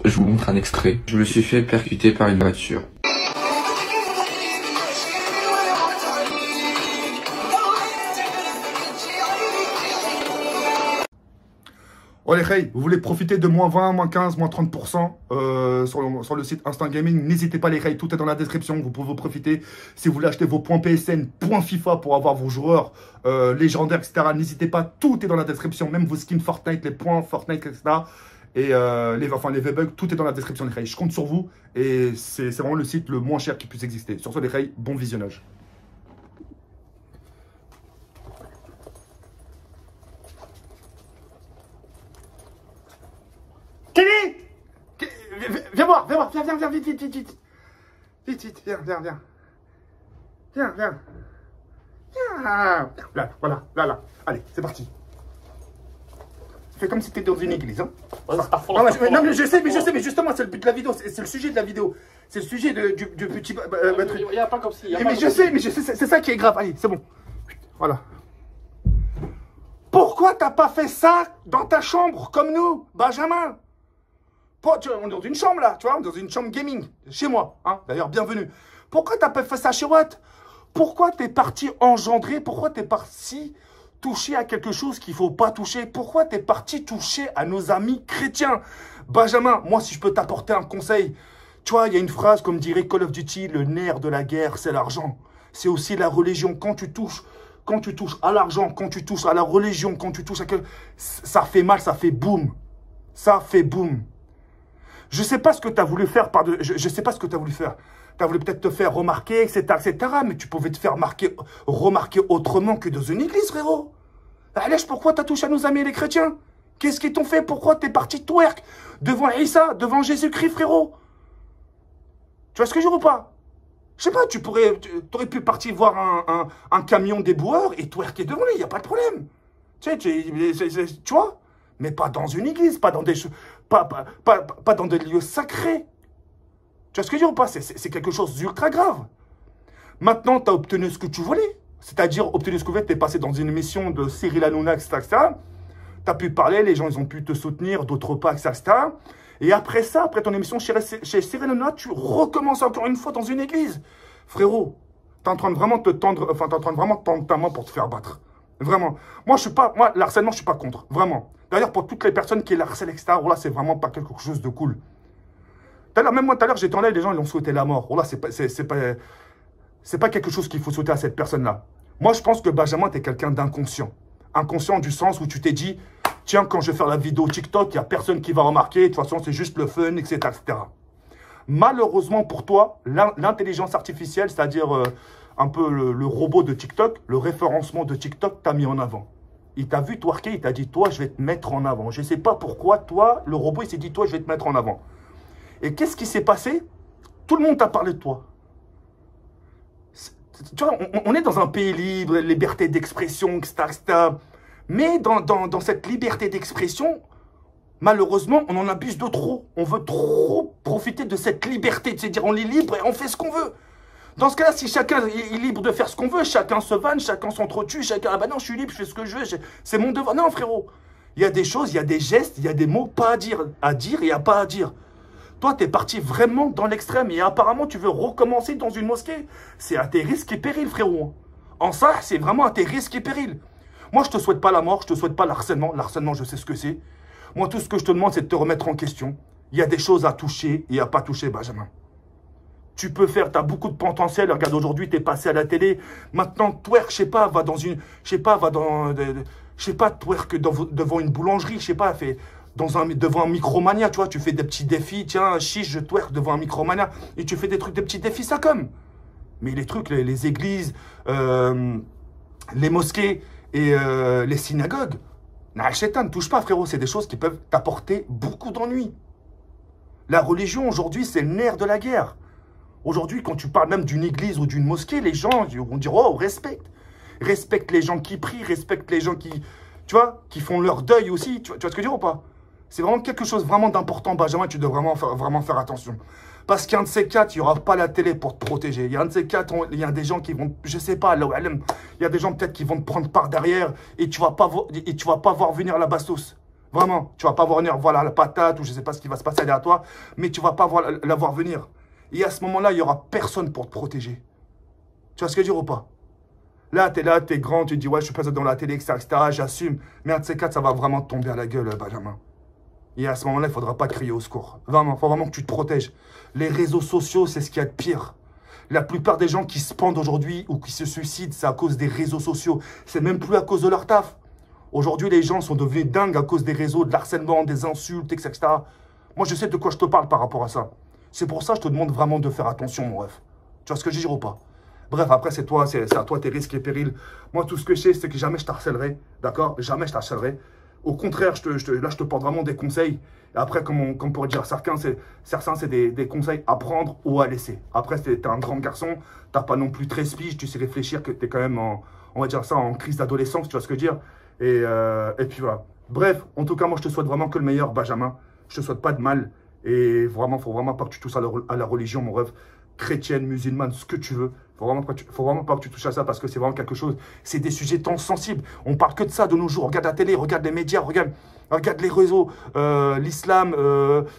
je vous montre un extrait. Je me suis fait percuter par une voiture. Oh les Khay, vous voulez profiter de moins 20, moins 15, moins 30% sur le site Instant Gaming, n'hésitez pas les Khay, tout est dans la description, vous pouvez profiter. Si vous voulez acheter vos points PSN, points FIFA pour avoir vos joueurs légendaires, etc. N'hésitez pas, tout est dans la description, même vos skins Fortnite, les points Fortnite, etc. Et les V-Bucks, tout est dans la description les Khay. Je compte sur vous et c'est vraiment le site le moins cher qui puisse exister. Sur ce les Khay, bon visionnage. Kenny! Viens voir, viens, vite. Vite, viens. Viens. Là, voilà, là. Allez, c'est parti. Fais comme si t'étais dans une église, hein. Non, mais je sais, mais justement, c'est le but de la vidéo, c'est le sujet de la vidéo. C'est le sujet du petit... Il n'y a pas comme si... Mais je sais, c'est ça qui est grave. Allez, c'est bon. Voilà. Pourquoi t'as pas fait ça dans ta chambre, comme nous, Benjamin? On est dans une chambre là, tu vois, dans une chambre gaming, chez moi, hein, d'ailleurs, bienvenue. Pourquoi t'as pas fait ça chez Watt? Pourquoi t'es parti engendrer? Pourquoi t'es parti toucher à quelque chose qu'il faut pas toucher? Pourquoi t'es parti toucher à nos amis chrétiens? Benjamin, moi, si je peux t'apporter un conseil, tu vois, il y a une phrase comme dirait Call of Duty, le nerf de la guerre, c'est l'argent. C'est aussi la religion. Quand tu touches à l'argent, quand tu touches à la religion, quand tu touches à quelque... ça fait mal, ça fait boum. Ça fait boum. Je sais pas ce que tu as voulu faire. Je sais pas ce que tu as voulu faire. Tu as voulu peut-être te faire remarquer, etc. Mais tu pouvais te faire remarquer autrement que dans une église, frérot. Allez, pourquoi tu as touché à nos amis les chrétiens? Qu'est-ce qu'ils t'ont fait? Pourquoi tu es parti twerk devant Issa, devant Jésus-Christ, frérot? Tu vois ce que je veux ou pas? Je sais pas, tu aurais pu partir voir un camion déboueur et twerker devant lui, il n'y a pas de problème. Tu vois? Mais pas dans une église, pas dans des lieux sacrés. Tu vois ce que je veux dire ou pas? C'est quelque chose d'ultra grave. Maintenant, tu as obtenu ce que tu voulais. C'est-à-dire, obtenu ce que tu voulais, tu es passé dans une émission de Cyril Hanouna, etc. Tu as pu parler, les gens, ils ont pu te soutenir, d'autres pas, etc. Et après ça, après ton émission chez Cyril Hanouna, tu recommences encore une fois dans une église. Frérot, tu es en train de vraiment te tendre, enfin, tu es en train de vraiment tendre ta main pour te faire battre. Vraiment. Moi, l'harcèlement, je suis pas contre. Vraiment. D'ailleurs, pour toutes les personnes qui harcèlent, etc., là, c'est vraiment pas quelque chose de cool. Même moi, tout à l'heure, j'étais en live, les gens, ils ont souhaité la mort. Là, c'est pas quelque chose qu'il faut souhaiter à cette personne-là. Moi, je pense que Benjamin, t'es quelqu'un d'inconscient. Inconscient du sens où tu t'es dit, tiens, quand je vais faire la vidéo TikTok, il n'y a personne qui va remarquer. De toute façon, c'est juste le fun, etc., etc. Malheureusement pour toi, l'intelligence artificielle, c'est-à-dire un peu le robot de TikTok, le référencement de TikTok t'a mis en avant. Il t'a vu twerker, il t'a dit, toi, je vais te mettre en avant. Je ne sais pas pourquoi, toi, le robot, il s'est dit, toi, je vais te mettre en avant. Et qu'est-ce qui s'est passé? Tout le monde t'a parlé de toi. Tu vois, on est dans un pays libre, liberté d'expression, etc., etc. Mais dans cette liberté d'expression, malheureusement, on en abuse de trop. On veut trop profiter de cette liberté, de se dire, on est libre et on fait ce qu'on veut. Dans ce cas-là, si chacun est libre de faire ce qu'on veut, chacun se vanne, chacun s'entretue, chacun... Ah bah non, je suis libre, je fais ce que je veux, c'est mon devoir. Non, frérot. Il y a des choses, il y a des gestes, il y a des mots pas à dire et à pas à dire. Toi, tu es parti vraiment dans l'extrême et apparemment, tu veux recommencer dans une mosquée. C'est à tes risques et périls, frérot. En ça, c'est vraiment à tes risques et périls. Moi, je te souhaite pas la mort, je te souhaite pas l'harcèlement. L'harcèlement, je sais ce que c'est. Moi, tout ce que je te demande, c'est de te remettre en question. Il y a des choses à toucher et à pas toucher, Benjamin. Tu peux faire, tu as beaucoup de potentiel. Regarde, aujourd'hui, tu es passé à la télé. Maintenant, twerk, je sais pas, va dans une... Je sais pas, twerk devant une boulangerie, je sais pas, devant un Micromania, tu vois, tu fais des petits défis. Tiens, chiche, je twerk devant un Micromania. Et tu fais des petits défis, ça comme. Mais les trucs, les églises, les mosquées et les synagogues, ne touche pas, frérot. C'est des choses qui peuvent t'apporter beaucoup d'ennuis. La religion, aujourd'hui, c'est le nerf de la guerre. Aujourd'hui, quand tu parles même d'une église ou d'une mosquée, les gens vont dire, oh, respecte. Respecte les gens qui prient, respecte les gens qui, tu vois, qui font leur deuil aussi. Tu vois ce que je veux dire ou pas? C'est vraiment quelque chose vraiment d'important, Benjamin, tu dois vraiment faire attention. Parce qu'un de ces quatre, il n'y aura pas la télé pour te protéger. Il y a un de ces quatre, il y a des gens qui vont, je sais pas, il y a des gens peut-être qui vont te prendre par derrière et tu vas pas voir venir la bastos. Vraiment, tu vas pas voir venir, voilà, la patate ou je sais pas ce qui va se passer derrière toi, mais tu vas pas la voir venir. Et à ce moment-là, il y aura personne pour te protéger. Tu vois ce que je veux dire ou pas? Là, t'es grand, tu te dis, ouais, je suis présent dans la télé, etc., j'assume. Mais un de ces quatre, ça va vraiment te tomber à la gueule, Benjamin. Et à ce moment-là, il ne faudra pas crier au secours. Vraiment, il faut vraiment que tu te protèges. Les réseaux sociaux, c'est ce qu'il y a de pire. La plupart des gens qui se pendent aujourd'hui ou qui se suicident, c'est à cause des réseaux sociaux. C'est même plus à cause de leur taf. Aujourd'hui, les gens sont devenus dingues à cause des réseaux, de l'harcèlement, des insultes, etc. Moi, je sais de quoi je te parle par rapport à ça. C'est pour ça que je te demande vraiment de faire attention, mon ref. Tu vois ce que je dis ou pas? Bref, après, c'est toi, c'est à toi tes risques et périls. Moi, tout ce que je sais, c'est que jamais je t'harcèlerai, d'accord? Jamais je t'harcèlerai. Au contraire, là, je te porte vraiment des conseils. Et après, comme on pourrait dire, certains, c'est des conseils à prendre ou à laisser. Après, t'es un grand garçon, t'as pas non plus 13 piges, tu sais réfléchir que t'es quand même on va dire ça, en crise d'adolescence, tu vois ce que je veux dire? Et puis voilà. Bref, en tout cas, moi, je te souhaite vraiment que le meilleur, Benjamin. Je te souhaite pas de mal. Et vraiment, faut vraiment pas que tu touches à la religion, mon rêve. Chrétienne, musulmane, ce que tu veux. Faut vraiment pas que tu touches à ça parce que c'est vraiment quelque chose. C'est des sujets tant sensibles. On parle que de ça de nos jours. Regarde la télé, regarde les médias, regarde les réseaux, l'islam,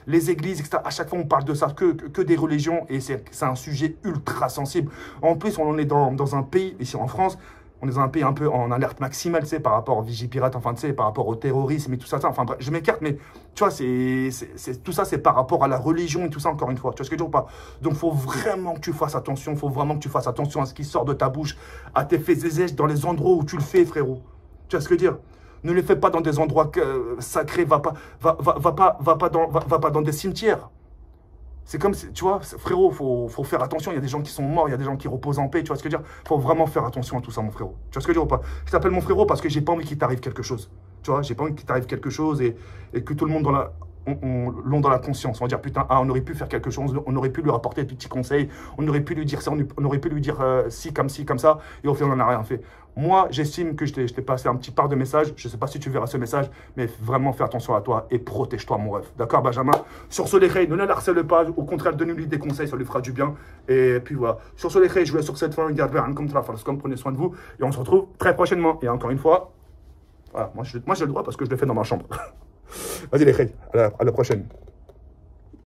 les églises, etc. À chaque fois, on parle de ça, que des religions. Et c'est un sujet ultra sensible. En plus, on est dans un pays, ici en France, on est dans un pays un peu en alerte maximale, tu sais, par rapport au Vigipirate, enfin, tu sais, par rapport au terrorisme et tout ça. Enfin, bref, je m'écarte, mais tu vois, tout ça, c'est par rapport à la religion et tout ça, encore une fois. Tu vois ce que je veux dire ou pas? Donc, il faut vraiment que tu fasses attention. Il faut vraiment que tu fasses attention à ce qui sort de ta bouche, à tes faits et gestes, dans les endroits où tu le fais, frérot. Tu vois ce que je veux dire? Ne les fais pas dans des endroits sacrés. Va pas dans des cimetières. C'est comme, tu vois, frérot, faut faire attention. Il y a des gens qui sont morts, il y a des gens qui reposent en paix. Tu vois ce que je veux dire? Faut vraiment faire attention à tout ça, mon frérot. Tu vois ce que je veux dire ou pas? Je t'appelle mon frérot parce que j'ai pas envie qu'il t'arrive quelque chose. Tu vois, j'ai pas envie qu'il t'arrive quelque chose et que tout le monde l'ont dans la conscience. On va dire, putain, on aurait pu faire quelque chose, on aurait pu lui rapporter des petits conseils, on aurait pu lui dire ça, on aurait pu lui dire ci, comme ça, et au final, on n'en a rien fait. Moi, j'estime que je t'ai passé un petit part de message. Je ne sais pas si tu verras ce message, mais vraiment fais attention à toi et protège-toi, mon rêve. D'accord, Benjamin? Sur ce, les reilles, ne la harcèle pas. Au contraire, donne-lui des conseils, ça lui fera du bien. Et puis voilà. Sur ce, les reilles, je vous laisse sur cette fin. Prenez soin de vous. Et on se retrouve très prochainement. Et encore une fois, voilà, moi j'ai le droit parce que je le fais dans ma chambre. Vas-y, les reilles, à la prochaine.